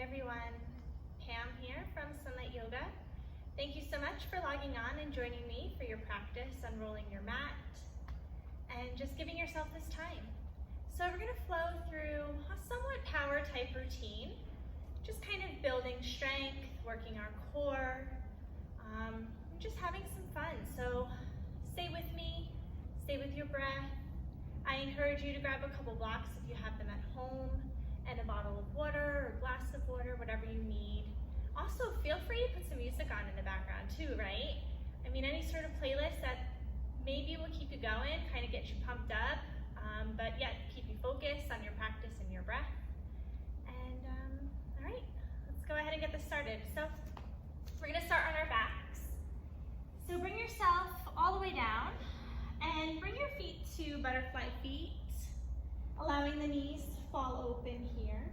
everyone, Pam here from Sunlight Yoga. Thank you so much for logging on and joining me for your practice unrolling your mat and just giving yourself this time. So we're going to flow through a somewhat power type routine, just kind of building strength, working our core, just having some fun. So stay with me, stay with your breath. I encourage you to grab a couple blocks if you have them at home, and a bottle of water or glass of water, whatever you need. Also, feel free to put some music on in the background too, right? I mean, any sort of playlist that maybe will keep you going, kind of get you pumped up, but yet keep you focused on your practice and your breath. And all right, let's go ahead and get this started. So we're gonna start on our backs. So bring yourself all the way down and bring your feet to butterfly feet, allowing the knees to fall open here.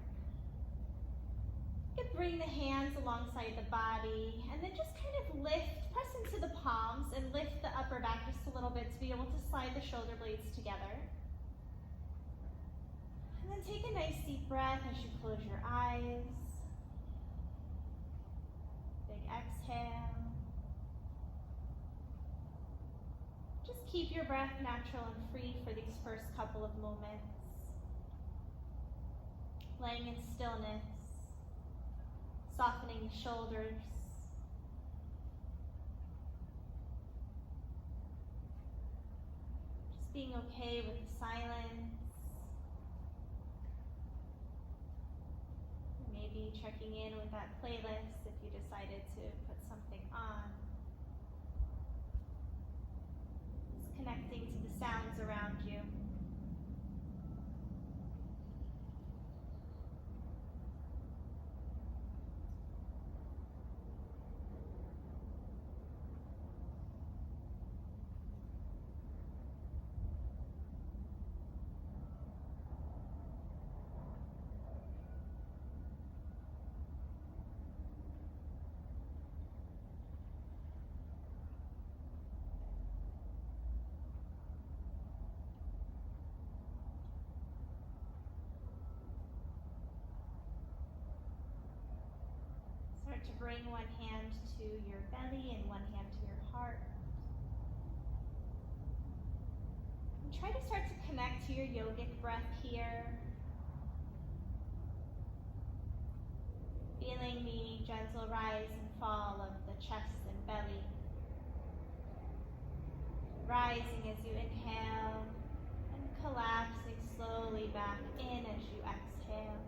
You can bring the hands alongside the body and then just kind of lift, press into the palms and lift the upper back just a little bit to be able to slide the shoulder blades together. And then take a nice deep breath as you close your eyes. Big exhale. Just keep your breath natural and free for these first couple of moments. Laying in stillness, softening the shoulders. Just being okay with the silence. Maybe checking in with that playlist if you decided to put something on. Just connecting to the sounds around you. Start to bring one hand to your belly and one hand to your heart. And try to start to connect to your yogic breath here. Feeling the gentle rise and fall of the chest and belly. Rising as you inhale and collapsing slowly back in as you exhale.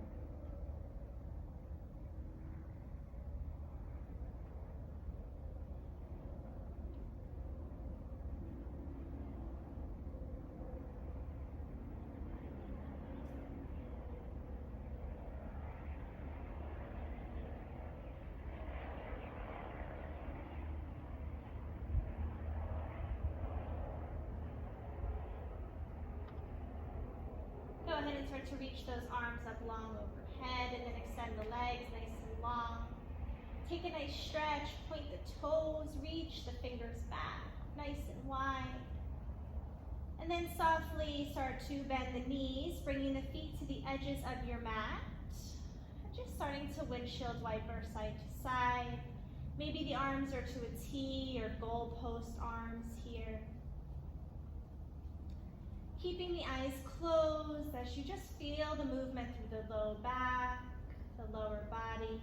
Go ahead and start to reach those arms up long overhead and then extend the legs nice and long. Take a nice stretch, point the toes, reach the fingers back, nice and wide. And then softly start to bend the knees, bringing the feet to the edges of your mat. Just starting to windshield wiper side to side. Maybe the arms are to a T or goalpost arms here. Keeping the eyes closed as you just feel the movement through the low back, the lower body.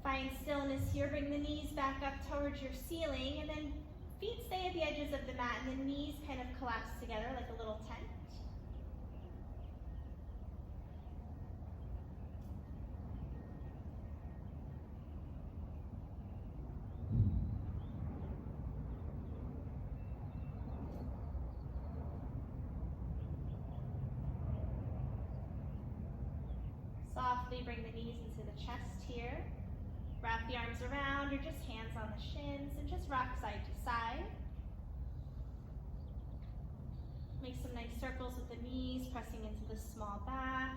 Find stillness here, bring the knees back up towards your ceiling and then feet stay at the edges of the mat and the knees kind of collapse together like a little tent. Softly bring the knees into the chest here. Wrap the arms around or just hands on the shins and just rock side to side. Make some nice circles with the knees, pressing into the small back.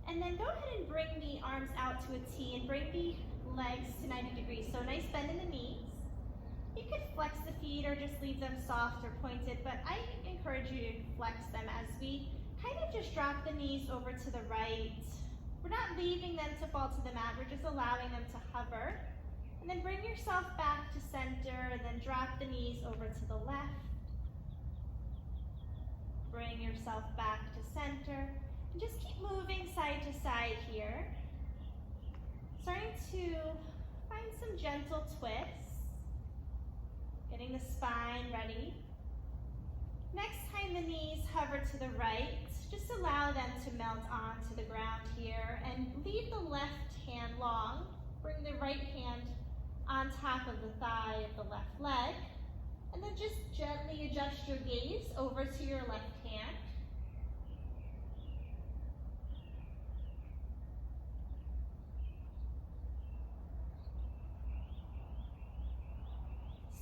And then go ahead and bring the arms out to a T and bring the legs to 90 degrees. So nice bend in the knees. You could flex the feet feet or just leave them soft or pointed, but I encourage you to flex them as we kind of just drop the knees over to the right. We're not leaving them to fall to the mat, we're just allowing them to hover. And then bring yourself back to center and then drop the knees over to the left. Bring yourself back to center and just keep moving side to side here. Starting to find some gentle twists. Getting the spine ready. Next time the knees hover to the right, just allow them to melt onto the ground here and leave the left hand long. Bring the right hand on top of the thigh of the left leg. And then just gently adjust your gaze over to your left hand.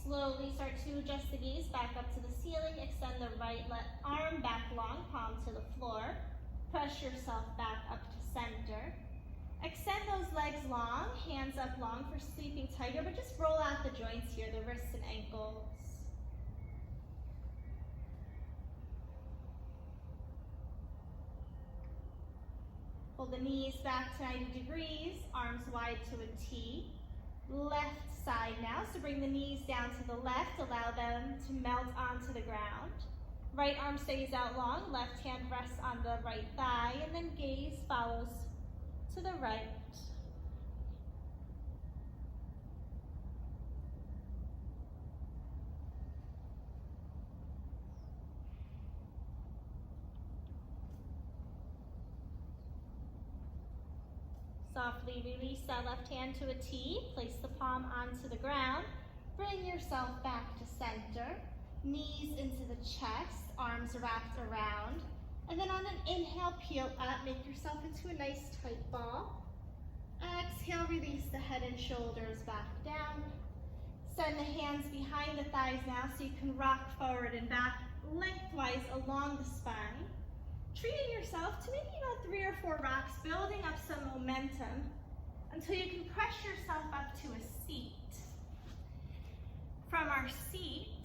Slowly start to adjust the gaze back up to the ceiling. Extend the right arm back long, palm to the floor. Press yourself back up to center. Extend those legs long, hands up long for sleeping tiger, but just roll out the joints here, the wrists and ankles. Pull the knees back to 90 degrees, arms wide to a T. Left side now, so bring the knees down to the left, allow them to melt onto the ground. Right arm stays out long, left hand rests on the right thigh, and then gaze follows to the right. Softly release that left hand to a T, place the palm onto the ground, bring yourself back to center, knees into the chest, arms wrapped around, and then on an inhale, peel up, make yourself into a nice tight ball. Exhale, release the head and shoulders back down. Send the hands behind the thighs now so you can rock forward and back lengthwise along the spine. Treating yourself to maybe about 3 or 4 rocks, building up some momentum until you can press yourself up to a seat. From our seat,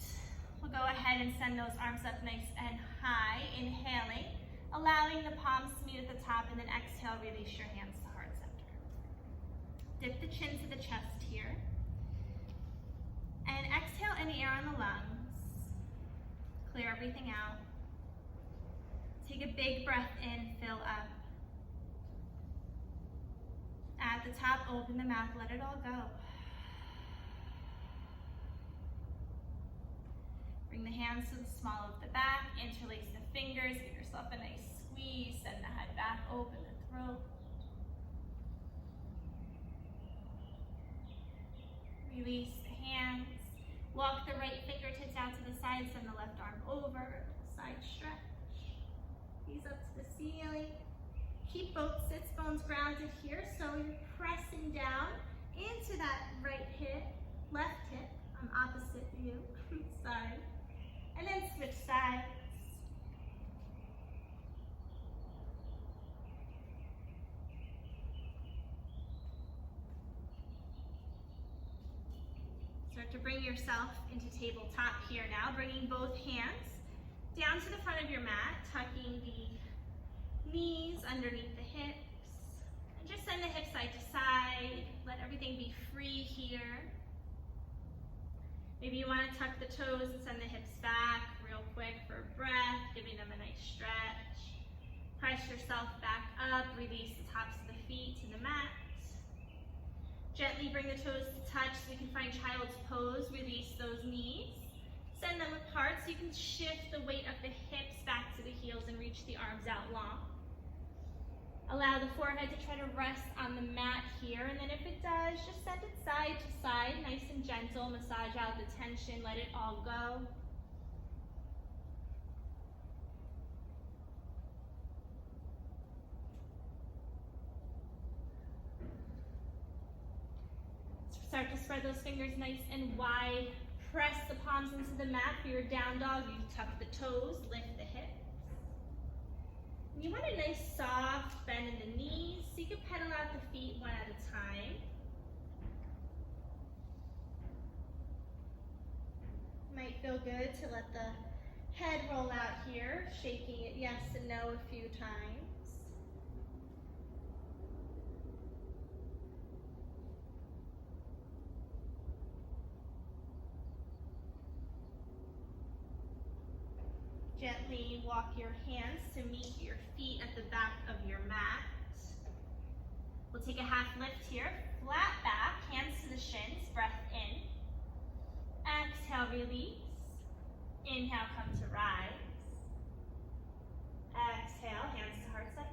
we'll go ahead and send those arms up nice and high, inhaling, allowing the palms to meet at the top, and then exhale, release your hands to heart center. Dip the chin to the chest here. And exhale any air on the lungs. Clear everything out. Take a big breath in, fill up. At the top, open the mouth, let it all go. Bring the hands to the small of the back, interlace the fingers, give yourself a nice squeeze, send the head back, open the throat. Release the hands. Walk the right fingertips out to the side, send the left arm over, side stretch. Knees up to the ceiling. Keep both sits bones grounded here, so you're pressing down into that right hip, left hip, on opposite view, side, and then switch sides. Start to bring yourself into tabletop here now, bringing both hands down to the front of your mat, tucking the knees underneath the hips, and just send the hips side to side. Let everything be free here. Maybe you want to tuck the toes and send the hips back real quick for a breath, giving them a nice stretch. Press yourself back up, release the tops of the feet to the mat. Gently bring the toes to touch so you can find child's pose, release those knees. Send them apart so you can shift the weight of the hips back to the heels and reach the arms out long. Allow the forehead to try to rest on the mat here, and then if it does, just send it side to side, nice and gentle. Massage out the tension, let it all go. Start to spread those fingers nice and wide. Press the palms into the mat. For your down dog, you tuck the toes, lift the hips. And you want a nice soft bend in the knees, so you can pedal out the feet one at a time. Might might feel good to let the head roll out here, shaking it yes and no a few times. Gently walk your hands to meet your feet at the back of your mat. We'll take a half lift here, flat back, hands to the shins, breath in. Exhale, release. Inhale, come to rise. Exhale, hands to heart center.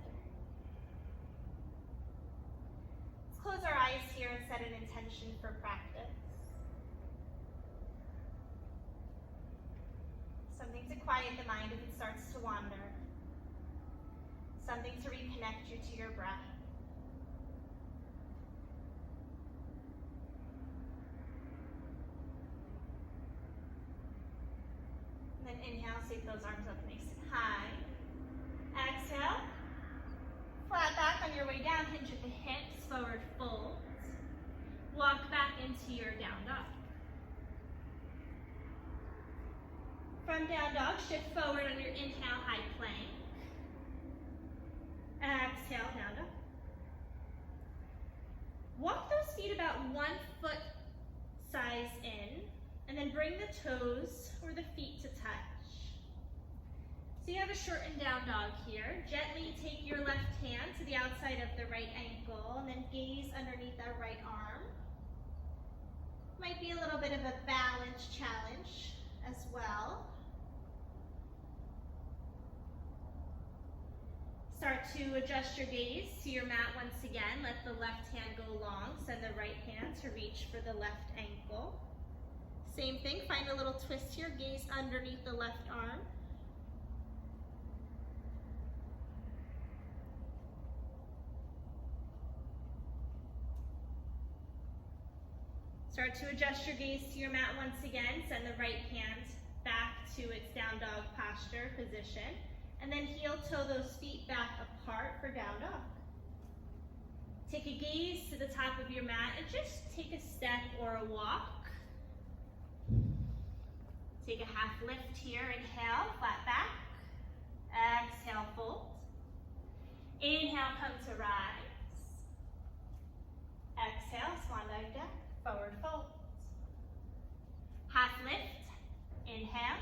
Let's close our eyes here and set an intention for practice. Something to quiet the mind if it starts to wander. Something to reconnect you to your breath. And then inhale, sweep those arms up nice and high. Exhale. Flat back on your way down, hinge at the hips, forward fold. Walk back into your down dog. From down dog, shift forward on your inhale, high plank. Exhale, down dog. Walk those feet about 1 foot size in, and then bring the toes or the feet to touch. So you have a shortened down dog here. Gently take your left hand to the outside of the right ankle, and then gaze underneath our right arm. Might be a little bit of a balance challenge as well. Start to adjust your gaze to your mat once again. Let the left hand go long. Send the right hand to reach for the left ankle. Same thing, find a little twist here. Gaze underneath the left arm. Start to adjust your gaze to your mat once again. Send the right hand back to its down dog posture position. And then heel toe those feet back apart for down dog. Take a gaze to the top of your mat and just take a step or a walk. Take a half lift here. Inhale, flat back. Exhale, fold. Inhale, come to rise. Exhale, swan dive down. Forward fold. Half lift. Inhale.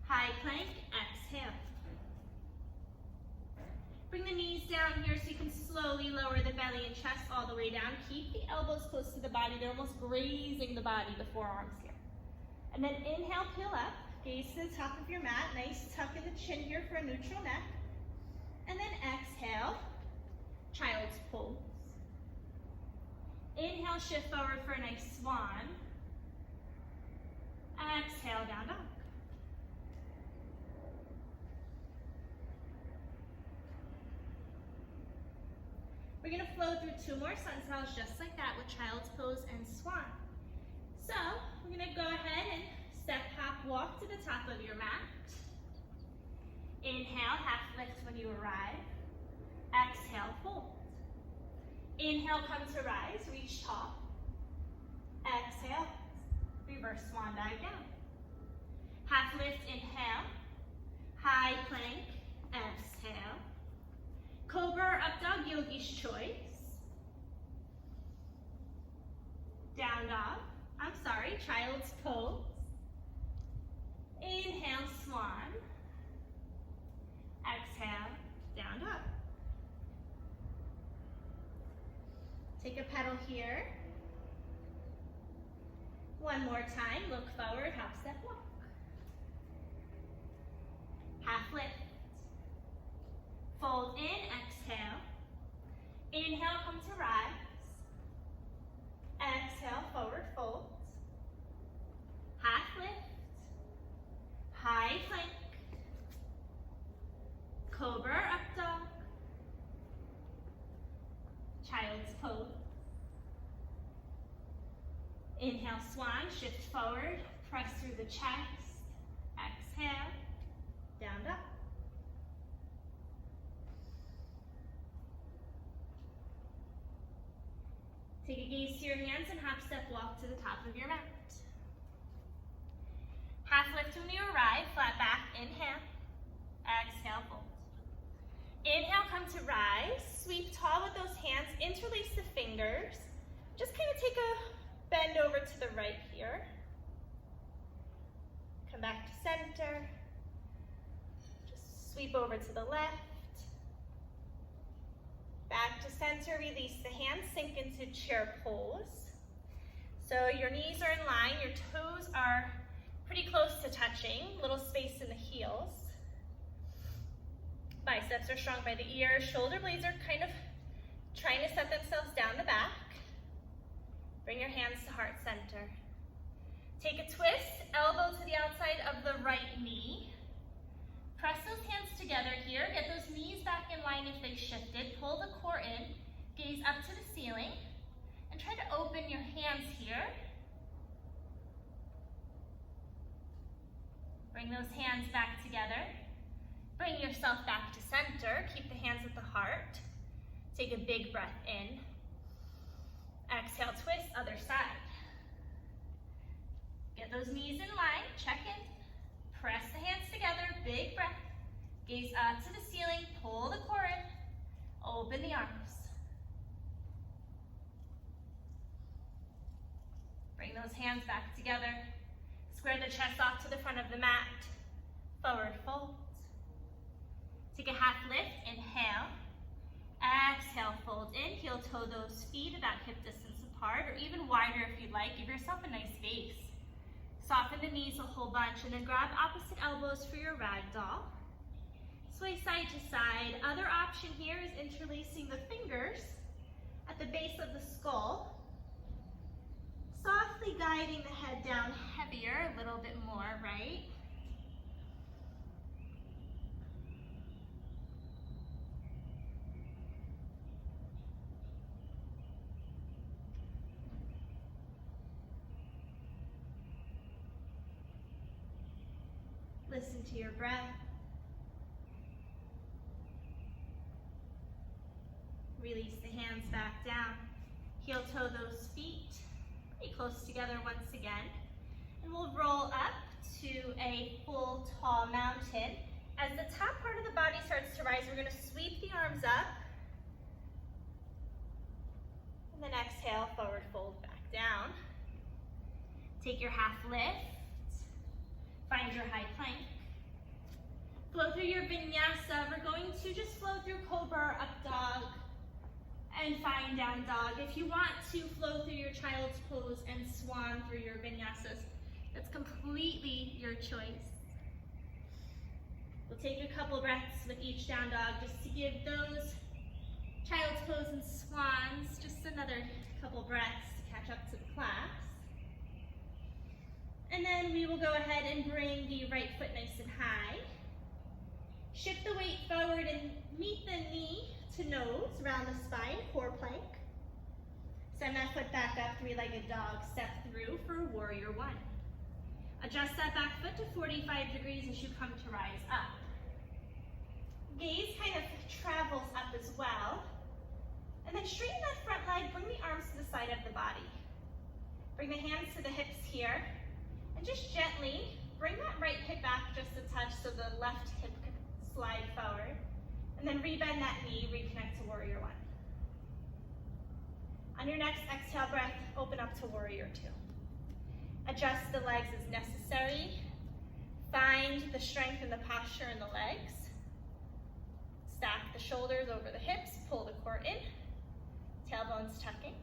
High plank. Exhale. Bring the knees down here so you can slowly lower the belly and chest all the way down. Keep the elbows close to the body. They're almost grazing the body, the forearms here. And then inhale, peel up. Gaze to the top of your mat. Nice tuck in the chin here for a neutral neck. And then exhale, child's pose. Inhale, shift forward for a nice swan. Exhale, down dog. We're going to flow through 2 more sun cells just like that with child's pose and swan. So we're going to go ahead and step, hop, walk to the top of your mat. Inhale, half lift when you arrive. Exhale, fold. Inhale, come to rise, reach tall. Exhale, reverse swan dive down. Half lift, inhale. High plank, exhale. Cobra or up dog, yogi's choice. Down dog, child's pose. Inhale, swan. Exhale, down dog. Take a pedal here. One more time, look forward, half step walk. Half lift. Fold in, exhale. Inhale, come to rise. Exhale, forward fold. Half lift. High plank. Cobra, up dog. Child's pose. Inhale, swan, shift forward, press through the chest. Exhale, down dog. Take a gaze to your hands and half step walk to the top of your mat. cry, flat back, inhale. Exhale, fold. Inhale, come to rise. Sweep tall with those hands, interlace the fingers. Just kind of take a bend over to the right here. Come back to center. Just sweep over to the left. Back to center, release the hands, sink into chair pose. So your knees are in line, your toes are pretty close to touching, little space in the heels. Biceps are strong by the ear, shoulder blades are kind of trying to set themselves down the back. Bring your hands to heart center. Take a twist, elbow to the outside of the right knee. Press those hands together here. Get those knees back in line if they shifted. Pull the core in. Gaze up to the ceiling. And try to open your hands here. Bring those hands back together. Bring yourself back to center. Keep the hands at the heart. Take a big breath in. Exhale, twist, other side. Get those knees in line. Check in. Press the hands together, big breath. Gaze up to the ceiling, pull the core in, open the arms. Bring those hands back together. Square the chest off to the front of the mat. Forward fold. Take a half lift, inhale. Exhale, fold in. Heel toe those feet about hip distance apart, or even wider if you'd like. Give yourself a nice base. Soften the knees a whole bunch and then grab opposite elbows for your ragdoll. Sway side to side. Other option here is interlacing the fingers at the base of the skull. Softly guiding the head down heavier, a little bit more, right? Listen to your breath. Release the hands back down. Heel toe those feet pretty close together once again. And we'll roll up to a full tall mountain. As the top part of the body starts to rise, we're going to sweep the arms up. And then exhale, forward fold back down. Take your half lift. Find your high plank. Flow through your vinyasa. We're going to just flow through cobra, up dog, and find down dog. If you want to flow through your child's pose and swan through your vinyasas, that's completely your choice. We'll take a couple breaths with each down dog just to give those child's pose and swans just another couple breaths to catch up to the class. And then we will go ahead and bring the right foot nice and high. Shift the weight forward and meet the knee to nose, round the spine, core plank. Send that foot back up, three-legged dog, step through for warrior one. Adjust that back foot to 45 degrees as you come to rise up. Gaze kind of travels up as well. And then straighten that front leg, bring the arms to the side of the body. Bring the hands to the hips here. And just gently bring that right hip back just a touch so the left hip can slide forward. And then rebend that knee, reconnect to warrior one. On your next exhale breath, open up to warrior two. Adjust the legs as necessary. Find the strength in the posture in the legs. Stack the shoulders over the hips, pull the core in, tailbones tucking.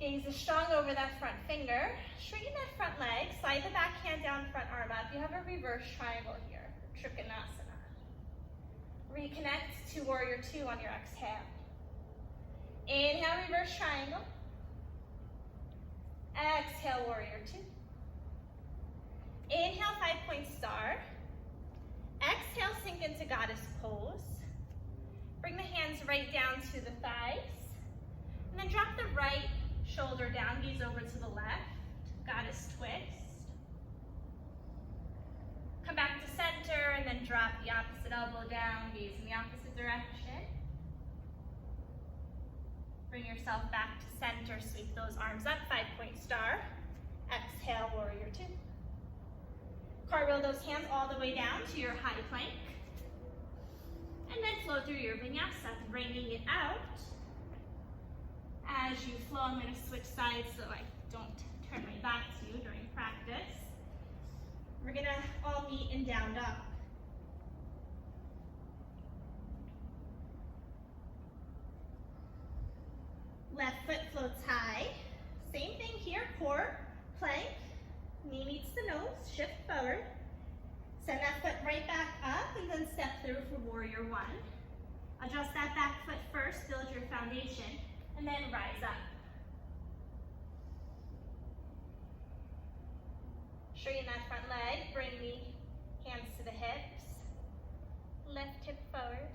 Gaze is strong over that front finger. Straighten that front leg, slide the back hand down, front arm up. You have a reverse triangle here, Trikonasana. Reconnect to warrior two on your exhale. Inhale, reverse triangle. Exhale, warrior two. Inhale, 5-point star. Exhale, sink into goddess pose. Bring the hands right down to the thighs. And then drop the right shoulder down, gaze over to the left. Goddess twist. Come back to center and then drop the opposite elbow down, gaze in the opposite direction. Bring yourself back to center, sweep those arms up, 5-point star. Exhale, warrior two. row those hands all the way down to your high plank. And then flow through your vinyasa, bringing it out. As you flow, I'm going to switch sides so I don't turn my back to you during practice. We're going to all meet in down dog. Left foot floats high. Same thing here, core, plank, knee meets the nose, shift forward. Send that foot right back up and then step through for warrior one. Adjust that back foot first, build your foundation, and then rise up. Straighten that front leg, bring the hands to the hips. Left hip forward.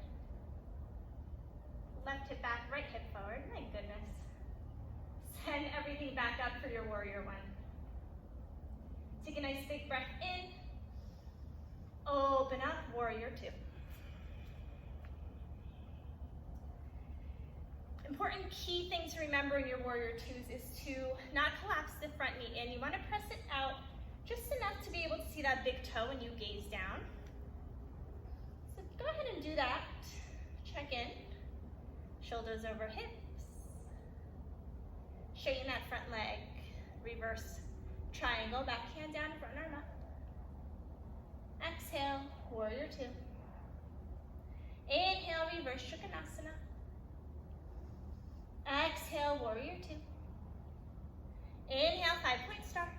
Left hip back, right hip forward. My goodness. Send everything back up for your warrior one. Take a nice big breath in. Open up, warrior two. Important key thing to remember in your warrior twos is to not collapse the front knee in. You want to press it out just enough to be able to see that big toe when you gaze down. So go ahead and do that. Check in. Shoulders over hips. Straighten that front leg. Reverse triangle, back hand down, front arm up. Exhale, warrior two. Inhale, reverse Trikonasana. Exhale, warrior two. Inhale, 5-point star.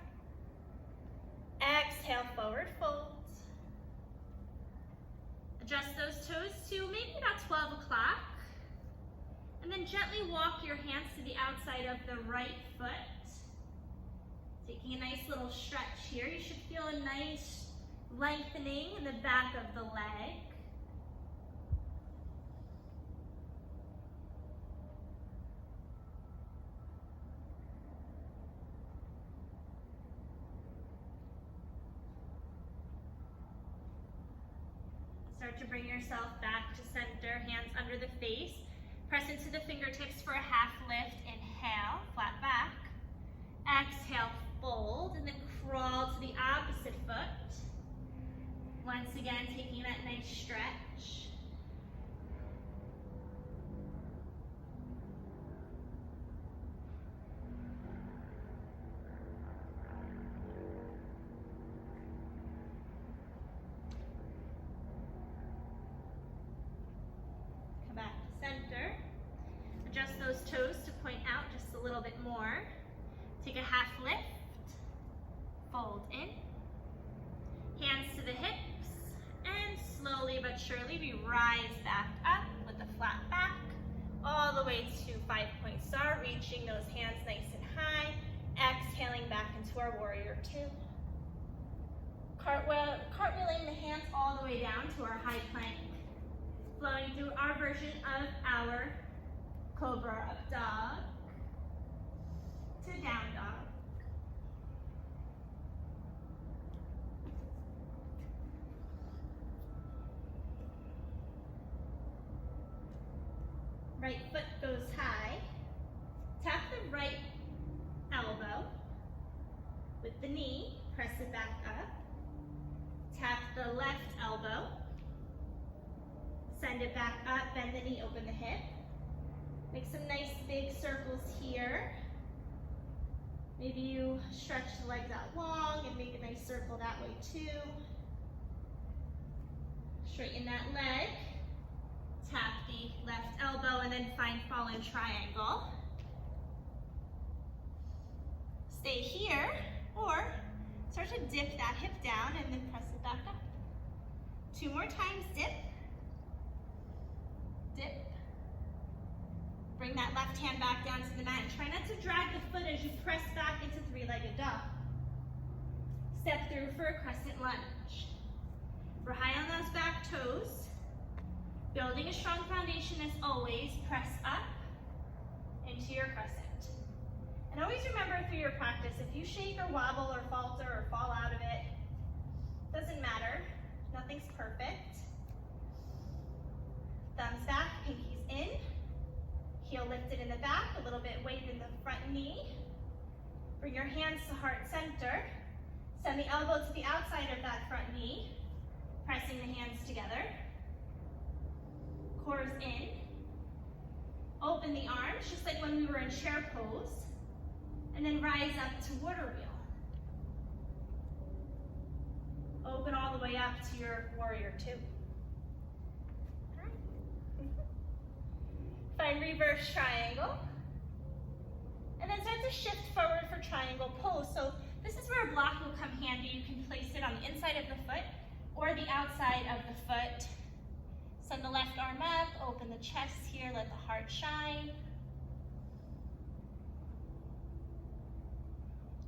Exhale, forward fold. Adjust those toes to maybe about 12 o'clock. And then gently walk your hands to the outside of the right foot. Taking a nice little stretch here. You should feel a nice lengthening in the back of the leg. Start to bring yourself back to center, hands under the face. Press into the fingertips for a half lift. Inhale, flat back. Exhale, fold, and then crawl to the opposite foot. Once again, taking that nice stretch. Come back to center. Adjust those toes to point out just a little bit more. Take a half lift. Fold in. Hands to the hips. And slowly but surely we rise back up with a flat back. All the way to 5-point star. Reaching those hands nice and high. Exhaling back into our warrior two. Cartwheeling the hands all the way down to our high plank. Flowing through our version of our cobra up dog to down dog. Right foot goes high. Tap the right elbow with the knee. Press it back up. Tap the left elbow. Send it back up. Bend the knee, open the hip. Make some nice big circles here. Maybe you stretch the legs out long and make a nice circle that way too. Straighten that leg. Tap the left elbow and then find fallen triangle. Stay here or start to dip that hip down and then press it back up. 2 more times, dip. Dip. Bring that left hand back down to the mat and try not to drag the foot as you press back into 3-legged dog. Step through for a crescent lunge. We're high on those back toes. Building a strong foundation as always, press up into your crescent. And always remember through your practice, if you shake or wobble or falter or fall out of it, doesn't matter, nothing's perfect. Thumbs back, pinkies in, heel lifted in the back, a little bit weight in the front knee. Bring your hands to heart center. Send the elbow to the outside of that front knee, pressing the hands together. Cores in. Open the arms, just like when we were in chair pose. And then rise up to water wheel. Open all the way up to your warrior two. Find reverse triangle. And then start to shift forward for triangle pose. So this is where a block will come handy. You can place it on the inside of the foot or the outside of the foot. Send the left arm up, open the chest here, let the heart shine.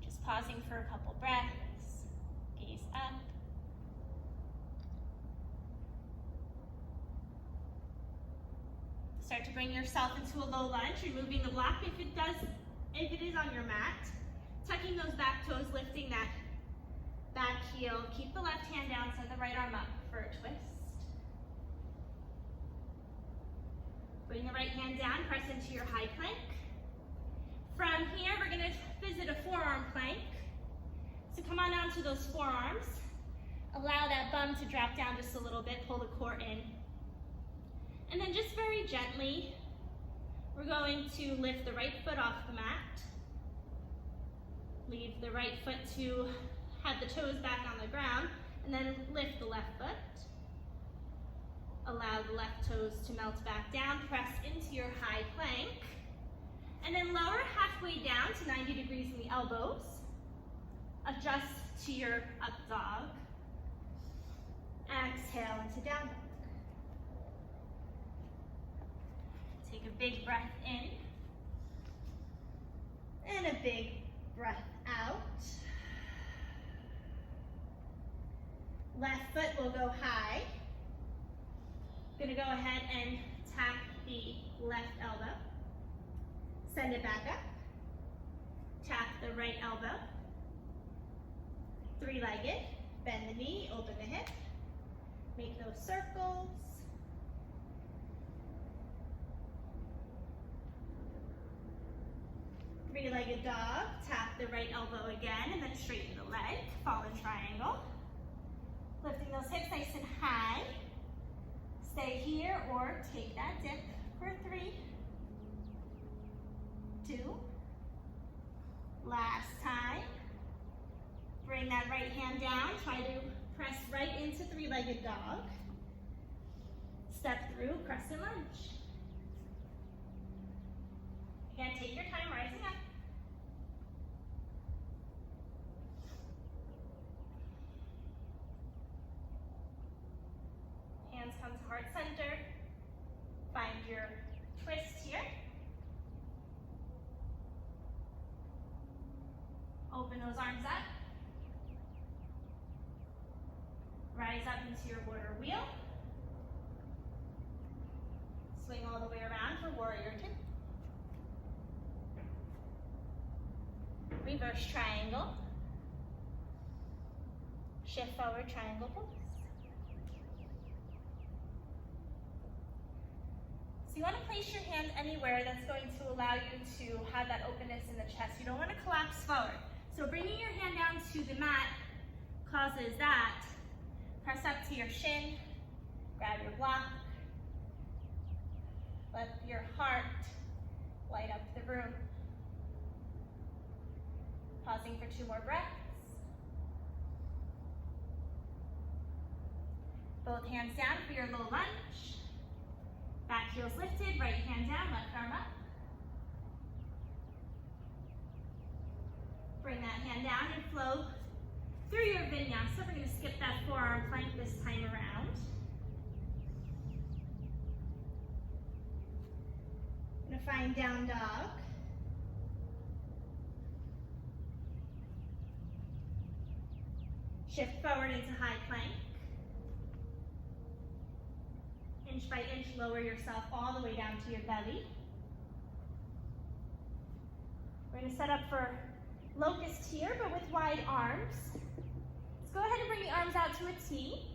Just pausing for a couple breaths. Gaze up. Start to bring yourself into a low lunge, removing the block if it is on your mat. Tucking those back toes, lifting that back heel. Keep the left hand down, send the right arm up for a twist. Bring the right hand down, press into your high plank. From here, we're gonna visit a forearm plank. So come on down to those forearms. Allow that bum to drop down just a little bit, pull the core in. And then just very gently, we're going to lift the right foot off the mat. Leave the right foot to have the toes back on the ground, and then lift the left foot. Allow the left toes to melt back down, press into your high plank, and then lower halfway down to 90 degrees in the elbows. Adjust to your up dog. Exhale into down dog. Take a big breath in, and a big breath out. Left foot will go high. Gonna go ahead and tap the left elbow. Send it back up. Tap the right elbow. Three-legged. Bend the knee, open the hip. Make those circles. Three-legged dog. Tap the right elbow again and then straighten the leg. Fallen triangle. Lifting those hips nice and high. Stay here or take that dip for 3, 2. Last time. Bring that right hand down. Try to press right into three-legged dog. Step through, crescent lunge. Again, take your time rising up. Hands come to heart center. Find your twist here. Open those arms up. Rise up into your water wheel. Swing all the way around for warrior two. Reverse triangle. Shift forward, triangle pose. So you want to place your hand anywhere that's going to allow you to have that openness in the chest. You don't want to collapse forward. So bringing your hand down to the mat causes that. Press up to your shin, grab your block. Let your heart light up the room. Pausing for 2 more breaths. Both hands down for your low lunge. Back heels lifted, right hand down, left arm up. Bring that hand down and flow through your vinyasa. We're going to skip that forearm plank this time around. Going to find down dog. Shift forward into high plank. Inch by inch, lower yourself all the way down to your belly. We're going to set up for locust here, but with wide arms. Let's go ahead and bring the arms out to a T.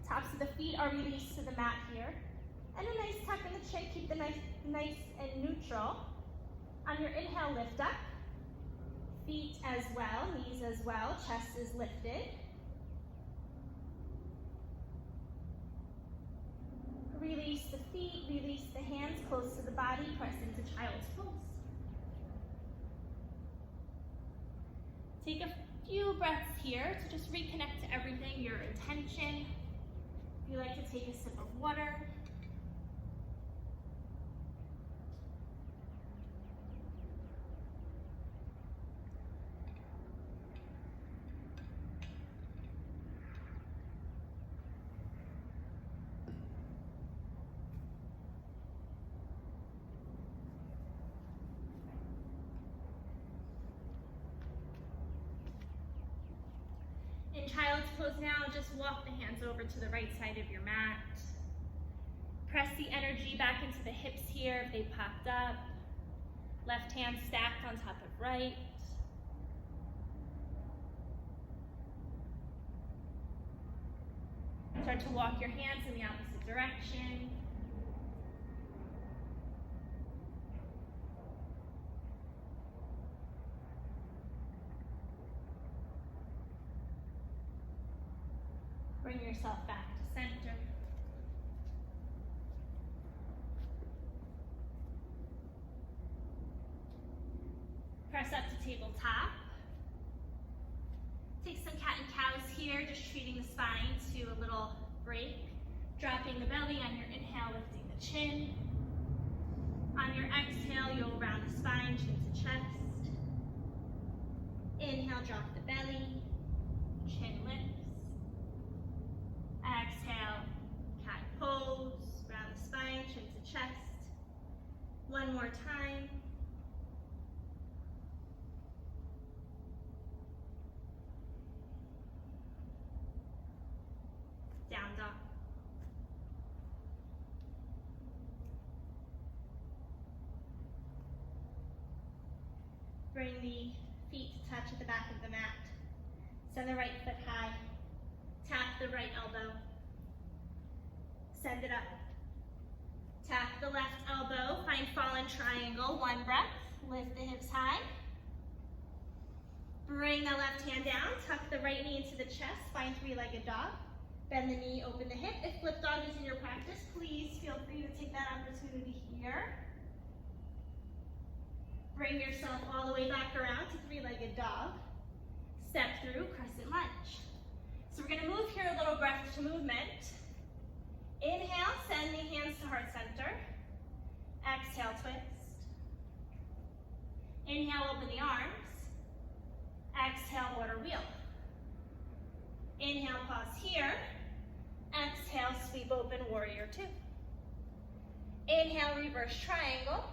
Tops of the feet are released to the mat here. And a nice tuck in the chin. Keep the nice and neutral. On your inhale, lift up. Feet as well, knees as well, chest is lifted. Release the feet, release the hands close to the body, press into child's pose. Take a few breaths here to just reconnect to everything, your intention. If you like to take a sip of water. In child's pose now, just walk the hands over to the right side of your mat. Press the energy back into the hips here if they popped up. Left hand stacked on top of right. Start to walk your hands in the opposite direction. Bring yourself back to center. Press up to tabletop. Take some cat and cows here, just treating the spine to a little break. Dropping the belly on your inhale, lifting the chin. On your exhale, you'll round the spine, chin to chest. Inhale, drop the belly, chin lifts. Exhale, cat pose, round the spine, chin to chest. One more time. Down dog. Bring the feet to touch at the back of the mat. Send the right foot high. Tap the right elbow. Send it up. Tap the left elbow. Find fallen triangle. One breath. Lift the hips high. Bring the left hand down. Tuck the right knee into the chest. Find three-legged dog. Bend the knee, open the hip. If flip dog is in your practice, please feel free to take that opportunity here. Bring yourself all the way back around to three-legged dog. Step through, crescent lunge. So we're gonna move here a little breath to movement. Inhale, send the hands to heart center. Exhale, twist. Inhale, open the arms. Exhale, water wheel. Inhale, pause here. Exhale, sweep open, warrior two. Inhale, reverse triangle.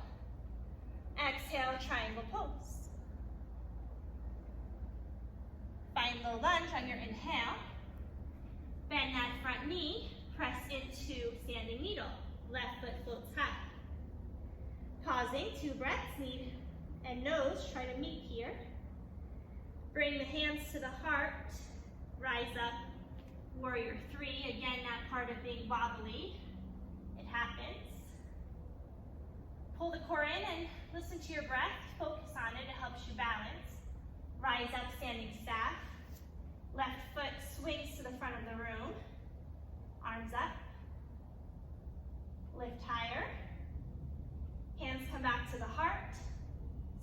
Exhale, triangle pose. Find low lunge on your inhale. Bend that front knee. Press into standing needle. Left foot floats high. Pausing, 2 breaths. Knee and nose try to meet here. Bring the hands to the heart. Rise up, warrior three. Again, that part of being wobbly. It happens. Pull the core in and listen to your breath. Focus on it, it helps you balance. Rise up, standing staff. Left foot swings to the front of the room. Arms up. Lift higher. Hands come back to the heart.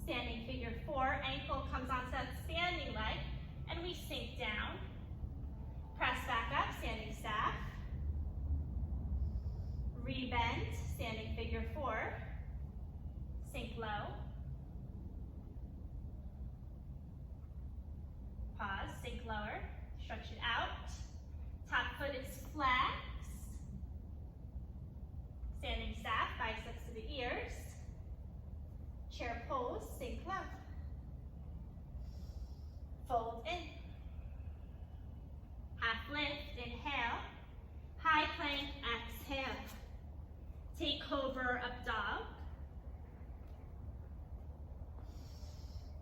Standing figure four. Ankle comes onto that standing leg, and we sink down. Press back up, standing staff. Rebend, standing figure four. Sink low. Pause, sink lower. Stretch it out. Top foot is flexed. Standing staff, biceps to the ears. Chair pose, sink low. Fold in. Half lift, inhale. High plank, exhale. Take cobra, up dog.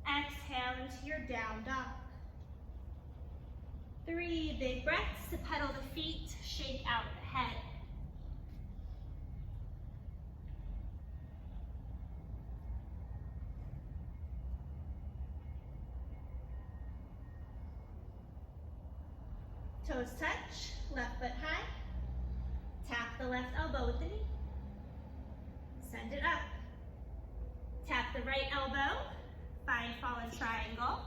Exhale into your down dog. 3 big breaths to pedal the feet, shake out the head. Toes touch, left foot high. Tap the left elbow with the knee. Send it up. Tap the right elbow. Find fallen triangle.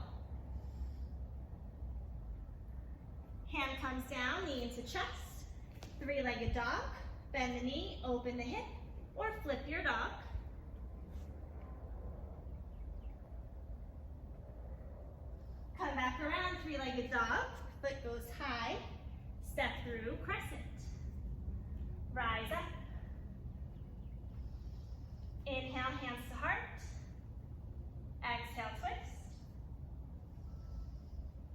Hand comes down, knee into chest. Three-legged dog. Bend the knee, open the hip, or flip your dog. Come back around, three-legged dog. Foot goes high. Step through, crescent. Rise up. Inhale, hands to heart. Exhale, twist.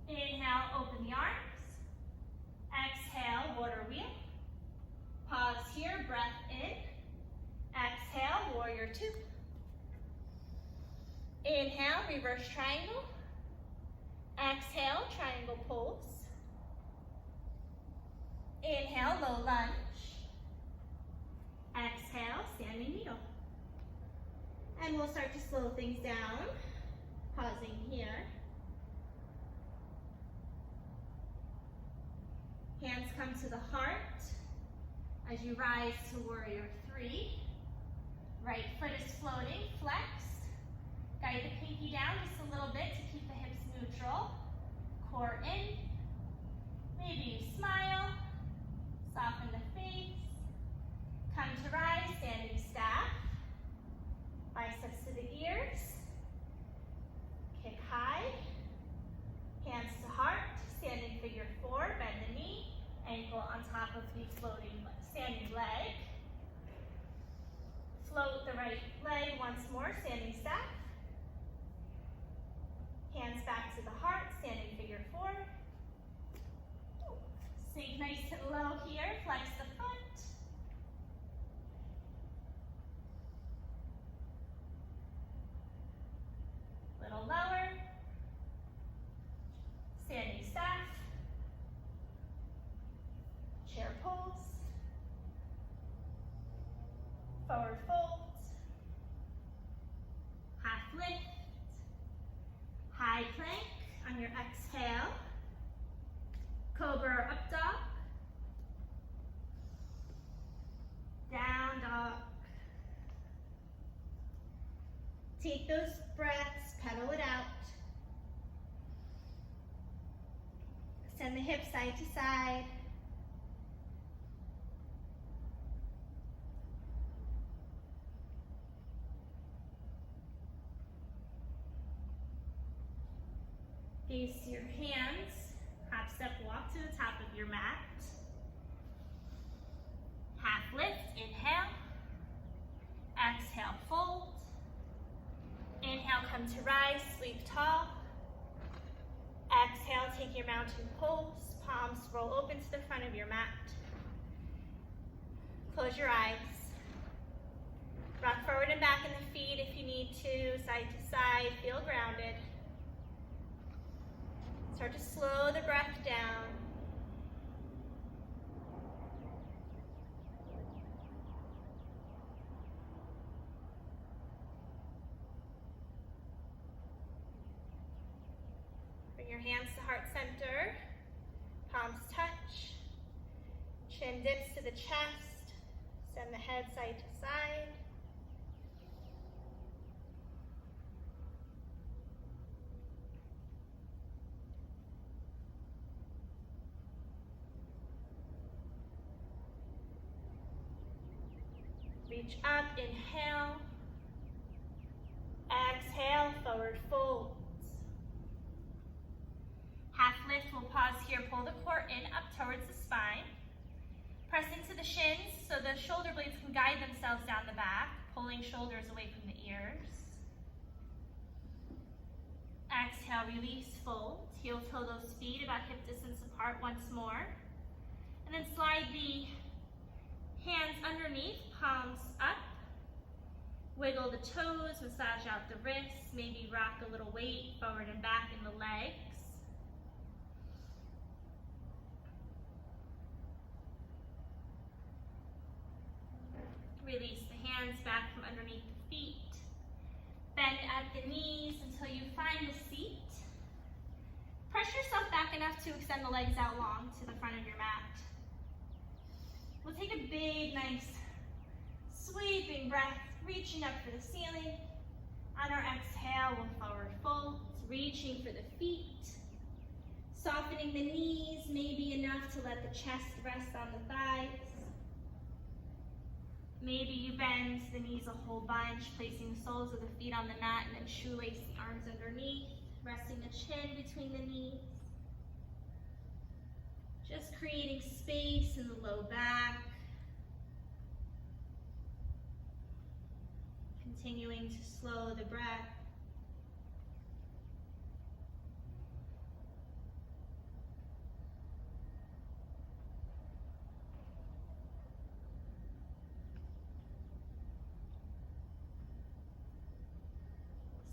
Inhale, open the arms. Exhale, water wheel. Pause here, breath in. Exhale, warrior two. Inhale, reverse triangle. Exhale, triangle pose. Inhale, low lunge. Exhale, standing needle. And we'll start to slow things down, pausing here. Hands come to the heart as you rise to warrior three. Right foot is floating, flexed. Guide the pinky down just a little bit to keep the hips neutral. Core in. Maybe you smile. Soften the face. Come to rise, standing staff. Biceps to the ears. Kick high. Hands to heart. Standing figure four. Bend the knee. Ankle on top of the floating standing leg. Float the right leg once more. Standing staff. Hands back to the heart. Standing figure four. Sink nice and low here. Flex the foot. Little lower. Standing staff. Chair pose. Forward fold. Half lift. High plank on your exhale. Cobra or up dog. Down dog. Take those breaths, pedal it out. Send the hips side to side. Gaze to your hands. Half step walk to the top of your mat. Half lift, inhale. Exhale, fold. Inhale, come to rise, sleep tall. Exhale, take your mountain pose. Palms roll open to the front of your mat. Close your eyes. Rock forward and back in the feet if you need to, side to side, feel grounded. Start to slow the breath down. Bring your hands to heart center. Palms touch. Chin dips to the chest. Send the head side to side. Reach up, inhale. Exhale, forward folds. Half lift, we'll pause here, pull the core in, up towards the spine. Press into the shins so the shoulder blades can guide themselves down the back, pulling shoulders away from the ears. Exhale, release, fold. Heel toe those feet about hip distance apart once more. And then slide the hands underneath, palms up. Wiggle the toes, massage out the wrists, maybe rock a little weight forward and back in the legs. Release the hands back from underneath the feet. Bend at the knees until you find a seat. Press yourself back back enough to extend the legs out long to the front of your mat. We'll take a big, nice, sweeping breath, reaching up for the ceiling. On our exhale, we'll forward fold, reaching for the feet. Softening the knees, maybe enough to let the chest rest on the thighs. Maybe you bend the knees a whole bunch, placing the soles of the feet on the mat and then shoelace the arms underneath, resting the chin between the knees. Just creating space in the low back. Continuing to slow the breath.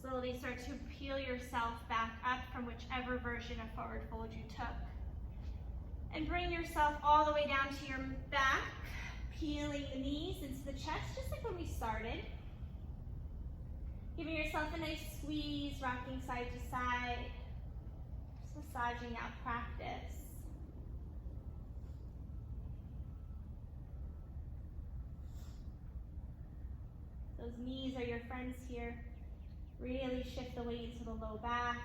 Slowly start to peel yourself back up from whichever version of forward fold you took. And bring yourself all the way down to your back, peeling the knees into the chest, just like when we started. Giving yourself a nice squeeze, rocking side to side, just massaging out practice. Those knees are your friends here. Really shift the weight to the low back.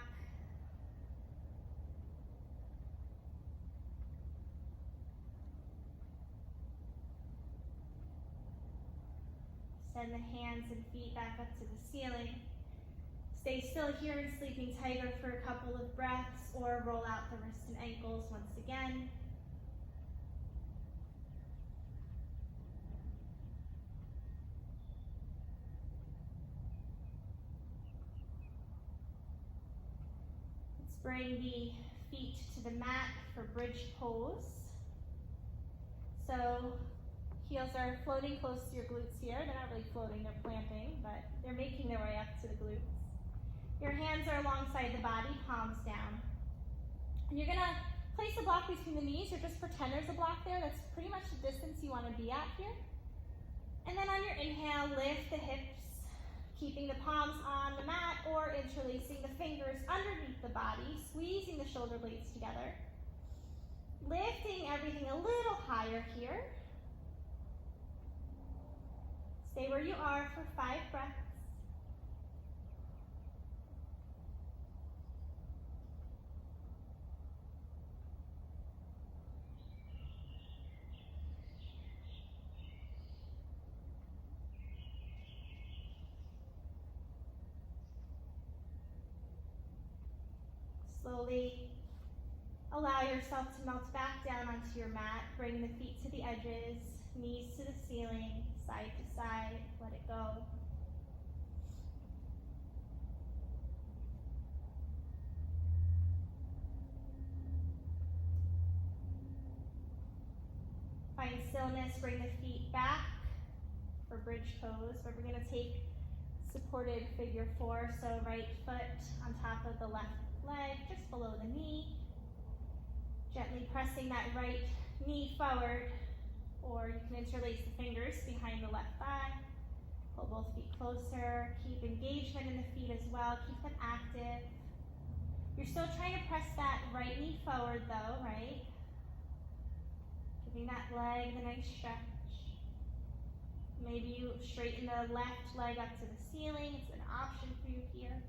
Send the hands and feet back up to the ceiling. Stay still here in Sleeping Tiger for a couple of breaths, or roll out the wrists and ankles once again. Let's bring the feet to the mat for bridge pose. So heels are floating close to your glutes here. They're not really floating, they're planting, but they're making their way up to the glutes. Your hands are alongside the body, palms down. And you're gonna place a block between the knees, or just pretend there's a block there. That's pretty much the distance you wanna be at here. And then on your inhale, lift the hips, keeping the palms on the mat or interlacing the fingers underneath the body, squeezing the shoulder blades together. Lifting everything a little higher here. Stay where you are for 5 breaths. Slowly allow yourself to melt back down onto your mat. Bring the feet to the edges, knees to the ceiling, side to side, let it go. Find stillness, bring the feet back for bridge pose, where we're gonna take supported figure 4, so right foot on top of the left leg, just below the knee. Gently pressing that right knee forward, or you can interlace the fingers behind the left thigh. Pull both feet closer. Keep engagement in the feet as well. Keep them active. You're still trying to press that right knee forward though, right? Giving that leg the nice stretch. Maybe you straighten the left leg up to the ceiling. It's an option for you here.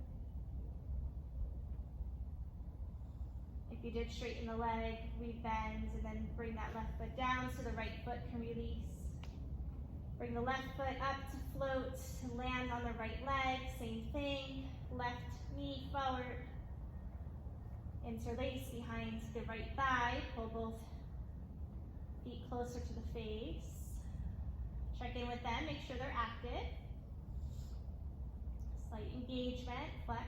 If you did straighten the leg, we bend and then bring that left foot down so the right foot can release. Bring the left foot up to float, to land on the right leg, same thing. Left knee forward. Interlace behind the right thigh, pull both feet closer to the face. Check in with them, make sure they're active. Slight engagement, flex.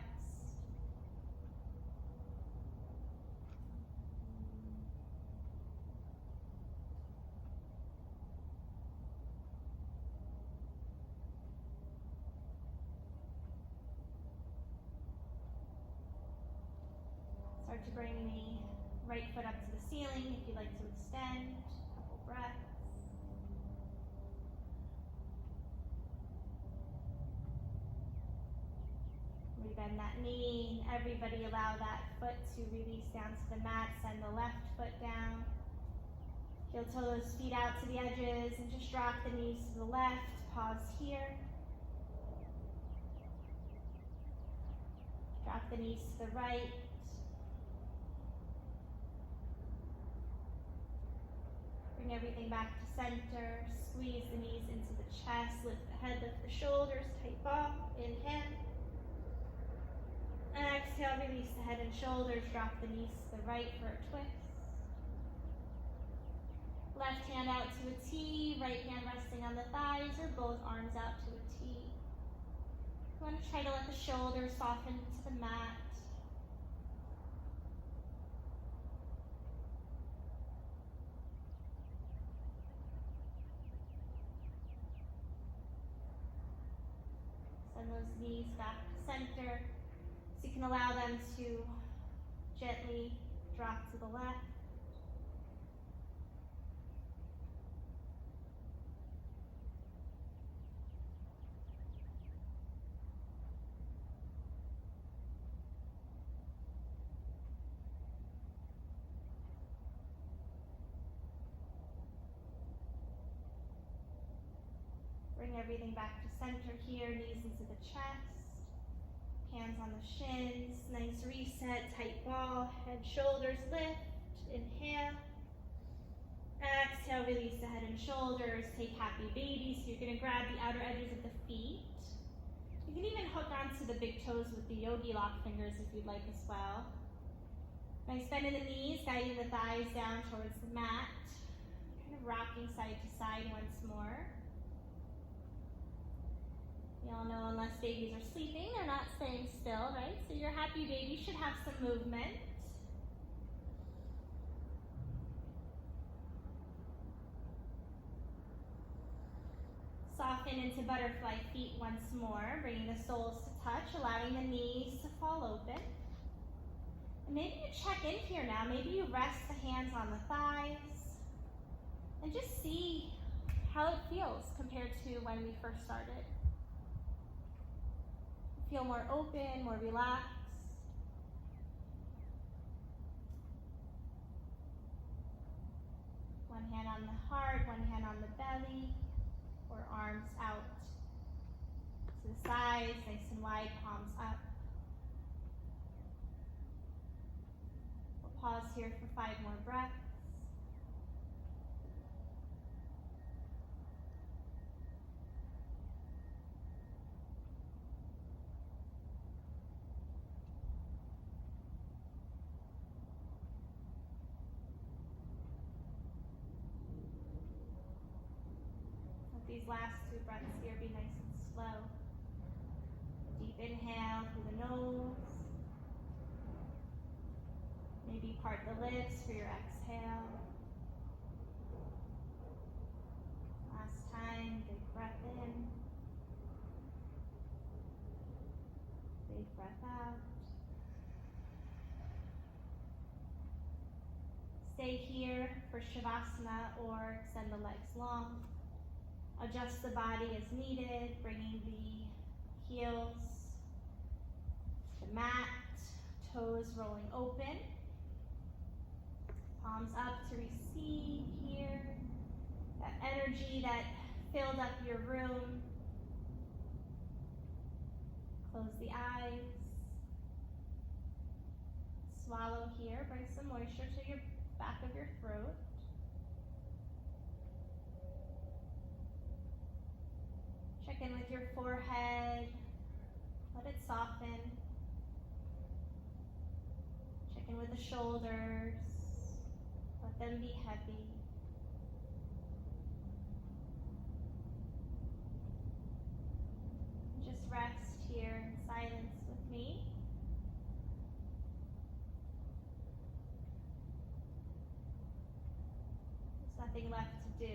Start to bring the right foot up to the ceiling if you'd like to extend. A couple breaths. bend that knee. Everybody allow that foot to release down to the mat. Send the left foot down. Heel toes, feet out to the edges, and just drop the knees to the left. Pause here. Drop the knees to the right. Bring everything back to center. Squeeze the knees into the chest. Lift the head, lift the shoulders. Tight ball. Inhale. Exhale, release the head and shoulders. Drop the knees to the right for a twist. Left hand out to a T. Right hand resting on the thighs or both arms out to a T. You want to try to let the shoulders soften to the mat. Send those knees back to center. So you can allow them to gently drop to the left. Bring everything back to center here, knees into the chest, hands on the shins, nice reset, tight ball, head, shoulders lift, inhale. Exhale, release the head and shoulders, take happy baby. So you're gonna grab the outer edges of the feet. You can even hook onto the big toes with the yogi lock fingers if you'd like as well. Nice bend in the knees, guiding the thighs down towards the mat. Kind of rocking side to side once more. You all know unless babies are sleeping, they're not staying still, right? So your happy baby should have some movement. Soften into butterfly feet once more, bringing the soles to touch, allowing the knees to fall open. And maybe you check in here now. Maybe you rest the hands on the thighs and just see how it feels compared to when we first started. Feel more open, more relaxed. One hand on the heart, one hand on the belly, or arms out to the sides, nice and wide, palms up. We'll pause here for 5 more breaths. These last 2 breaths here be nice and slow. Deep inhale through the nose. Maybe part the lips for your exhale. Last time, big breath in. Big breath out. Stay here for Shavasana or extend the legs long. Adjust the body as needed, bringing the heels to the mat, toes rolling open, palms up to receive here. That energy that filled up your room. Close the eyes. Swallow here, bring some moisture to your back of your throat. Check in with your forehead, let it soften. Check in with the shoulders, let them be heavy. Just rest here in silence with me. There's nothing left to do.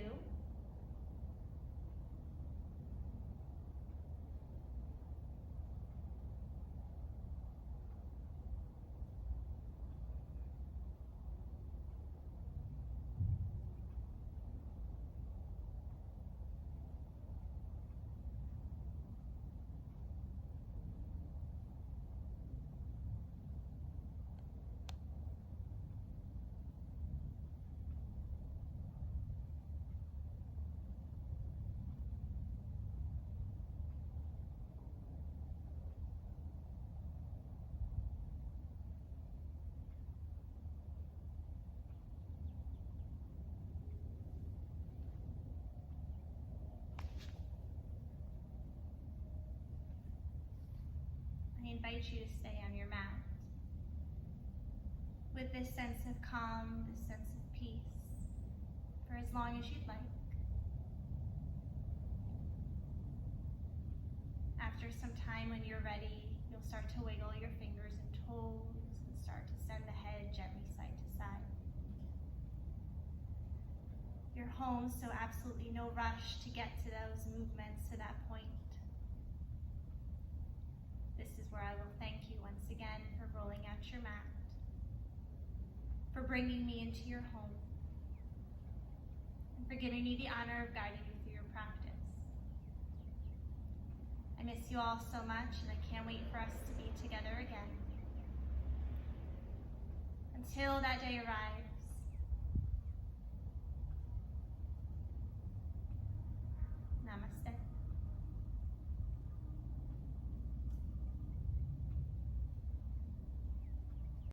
invite you to stay on your mat with this sense of calm, this sense of peace, for as long as you'd like. After some time, when you're ready, you'll start to wiggle your fingers and toes and start to send the head gently side to side. You're home, so absolutely no rush to get to those movements to that point. This is where I will thank you once again for rolling out your mat, for bringing me into your home, and for giving me the honor of guiding you through your practice. I miss you all so much, and I can't wait for us to be together again. Until that day arrives,